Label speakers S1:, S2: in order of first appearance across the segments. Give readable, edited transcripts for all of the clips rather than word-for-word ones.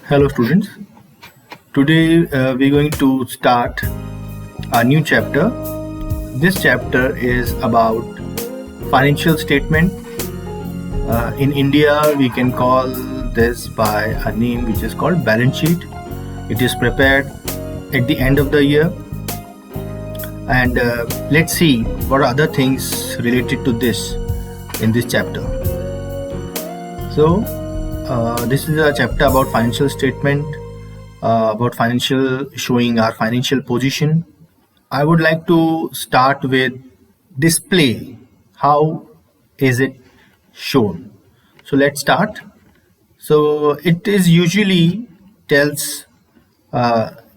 S1: Hello students. Today we're going to start a new chapter. This chapter is about financial statement. In India we can call this by a name which is called balance sheet. It is prepared at the end of the year, and let's see what are other things related to this in this chapter. So this is a chapter about financial statement, about financial showing our financial position. I would like to start with display. How is it shown? So let's start. So it is usually tells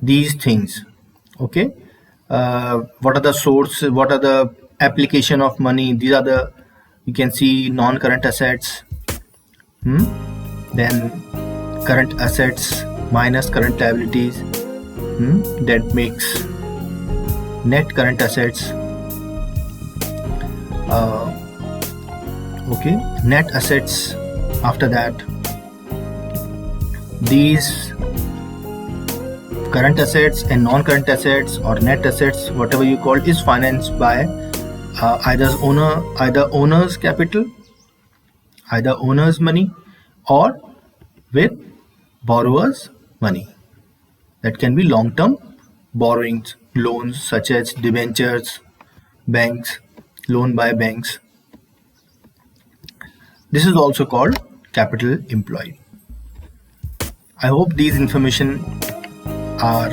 S1: these things. Okay, what are the source? What are the application of money? These are the, you can see non-current assets. Then current assets minus current liabilities, that makes net current assets. Okay, net assets. After that, these current assets and non-current assets or net assets, whatever you call it, is financed by either owner's capital, either owner's money, or with borrower's money. That can be long-term borrowings, loans such as debentures, banks, loan by banks. This is also called capital employed. I hope these information are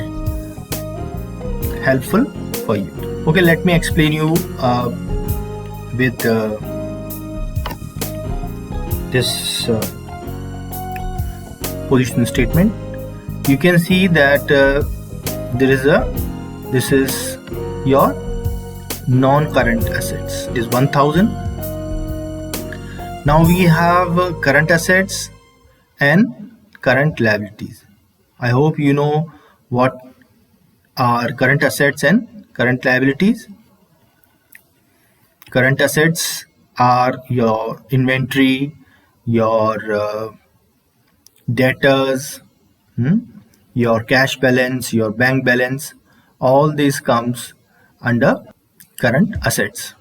S1: helpful for you. Okay, let me explain you with this position statement. You can see that this is your non-current assets. It is 1000. Now we have current assets and current liabilities. I hope you know what are current assets and current liabilities. Current assets are your inventory, your debtors, your cash balance, your bank balance. All this comes under current assets.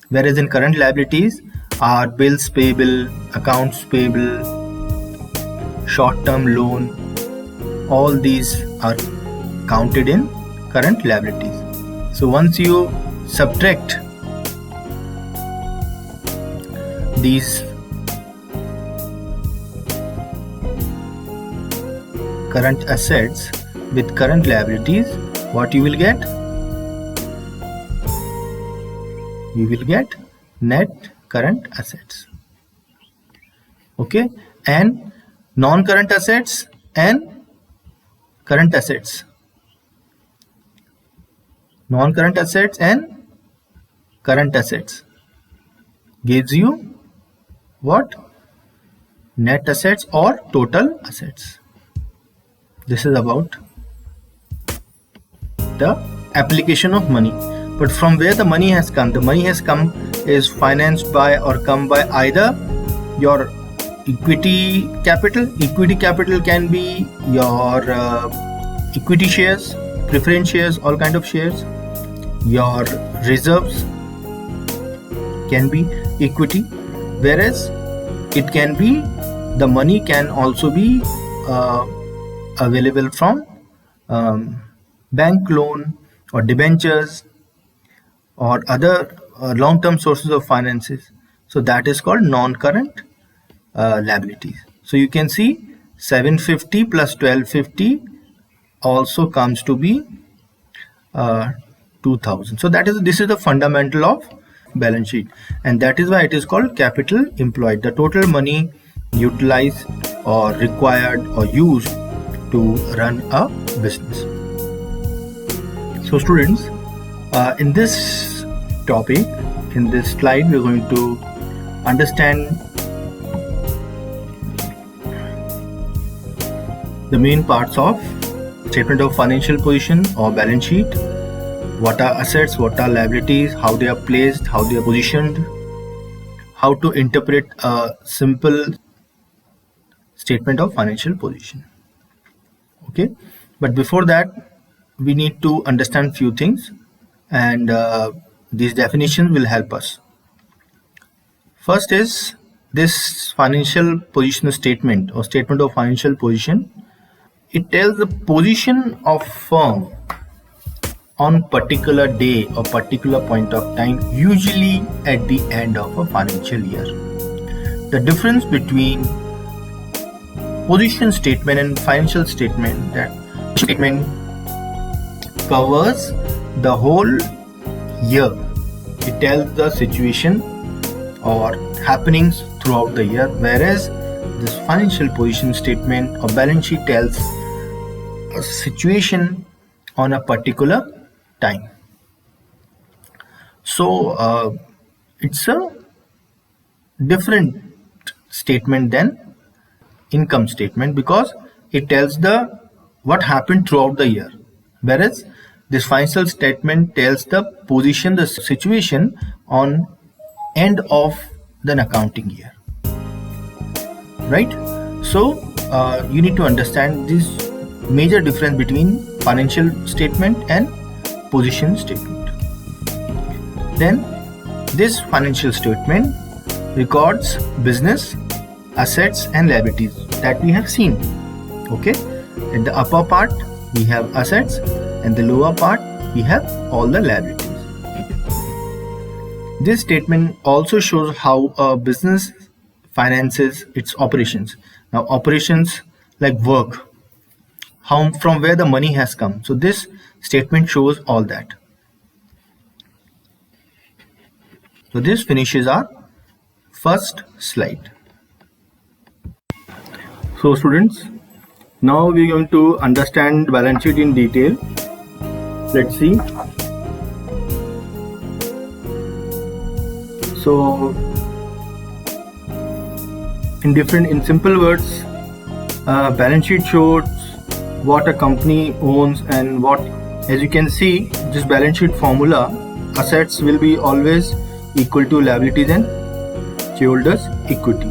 S1: Whereas in current liabilities are bills payable, accounts payable, short-term loan. All these are counted in current liabilities. So once you subtract these current assets with current liabilities, what you will get? You will get net current assets. Okay, and non-current assets and current assets. Non-current assets and current assets gives you what? Net assets or total assets. This is about the application of money. But from where the money has come? The money has come is financed by or come by either your equity capital. Equity capital can be your equity shares, preference shares, all kind of shares. Your reserves can be equity, whereas it can be, the money can also be available from bank loan or debentures or other long-term sources of finances. So that is called non-current liabilities. So you can see 750 plus 1250 also comes to be 2000. So this is the fundamental of balance sheet, and that is why it is called capital employed, the total money utilized or required or used to run a business. So students, in this topic, in this slide, we're going to understand the main parts of statement of financial position or balance sheet. What are assets, what are liabilities, how they are placed, how they are positioned, how to interpret a simple statement of financial position. Okay, but before that we need to understand few things, and these definitions will help us. First is this financial position statement or statement of financial position. It tells the position of firm on particular day or particular point of time, usually at the end of a financial year. The difference between position statement and financial statement, that statement covers the whole year. It tells the situation or happenings throughout the year, whereas this financial position statement or balance sheet tells a situation on a particular time. So it's a different statement than income statement because it tells the what happened throughout the year, whereas this financial statement tells the position, the situation on end of the accounting year, right? So you need to understand this major difference between financial statement and position statement. Then this financial statement records business, assets and liabilities that we have seen. Okay, in the upper part we have assets and the lower part we have all the liabilities. This statement also shows how a business finances its operations. Now operations like work, how from where the money has come. So this statement shows all that. So this finishes our first slide. So students, now we are going to understand balance sheet in detail. Let's see. So in simple words, balance sheet shows what a company owns and what, as you can see, this balance sheet formula, assets will be always equal to liabilities and shareholders equity,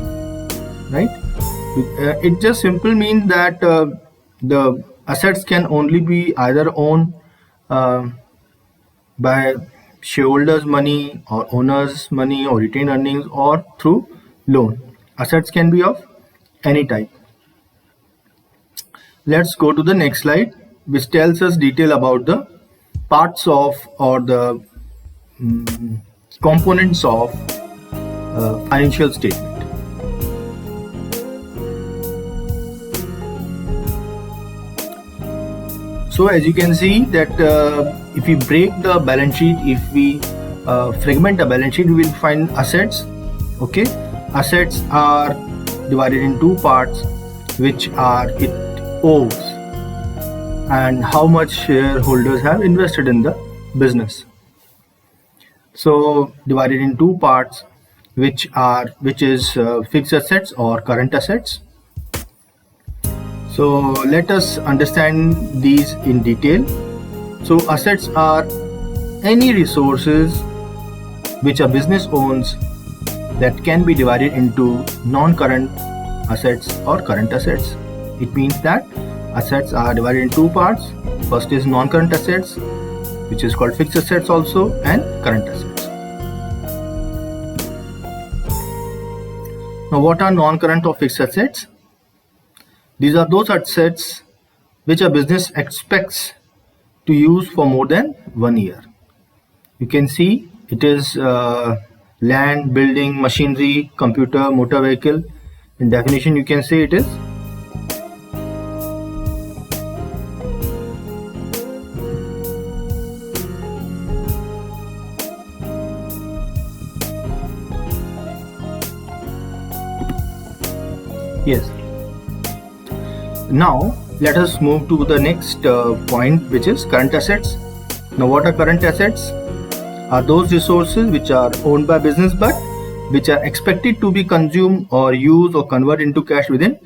S1: right? It just simple means that the assets can only be either owned by shareholders money or owners money or retained earnings or through loan. Assets can be of any type. Let's go to the next slide, which tells us detail about the parts of or the components of financial statement. So as you can see that if we break the balance sheet, if we fragment the balance sheet, we will find assets. Okay, assets are divided in two parts, which are it owes and how much shareholders have invested in the business. So divided in two parts, which is fixed assets or current assets. So let us understand these in detail. So assets are any resources which a business owns that can be divided into non-current assets or current assets. It means that assets are divided in two parts. First is non-current assets, which is called fixed assets also, and current assets. Now what are non-current or fixed assets? These are those assets which a business expects to use for more than 1 year. You can see it is land, building, machinery, computer, motor vehicle. In definition, you can say it is yes. Now let us move to the next point, which is current assets. Now what are current assets? Are those resources which are owned by business but which are expected to be consumed or used or converted into cash within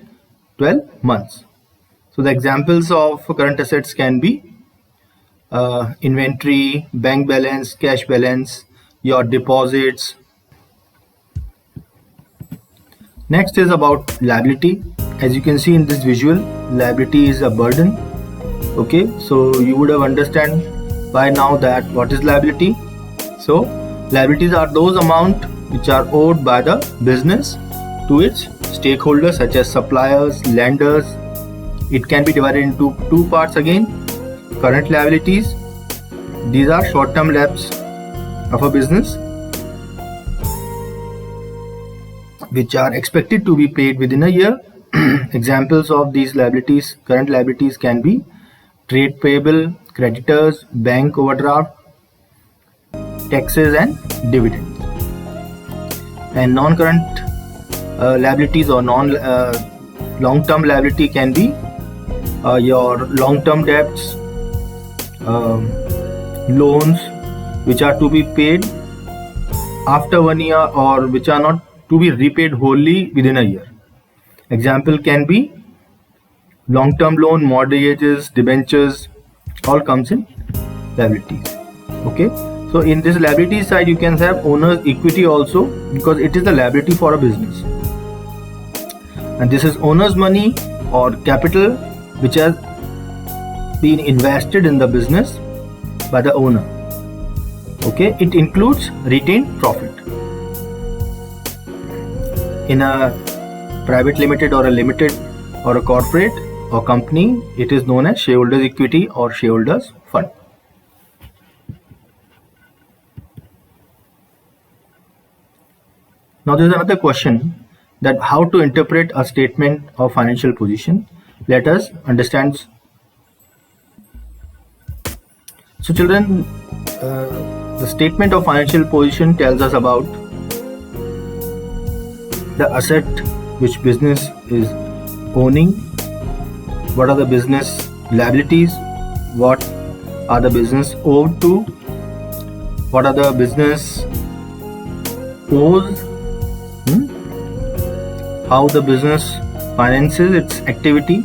S1: 12 months. So the examples of current assets can be inventory, bank balance, cash balance, your deposits. Next is about liability. As you can see in this visual, liability is a burden. Okay, so you would have understand by now that what is liability. So liabilities are those amount which are owed by the business to its stakeholders such as suppliers, lenders. It can be divided into two parts again. Current liabilities, these are short-term debts of a business which are expected to be paid within a year. Examples of these liabilities, current liabilities, can be trade payable, creditors, bank overdraft, taxes and dividends. And non-current liabilities or long-term liability can be your long-term debts, loans which are to be paid after 1 year or which are not to be repaid wholly within a year. Example can be long-term loan, mortgages, debentures, all comes in liabilities. Okay, so in this liability side you can have owner's equity also, because it is the liability for a business, and this is owner's money or capital which has been invested in the business by the owner. Okay, it includes retained profit. In a private limited or a limited or a corporate or company, it is known as shareholders equity or shareholders fund. Now there is another question, that how to interpret a statement of financial position. Let us understand. So children, the statement of financial position tells us about the asset which business is owning, what are the business liabilities, what are the business owed to, what are the business owes, how the business finances its activity,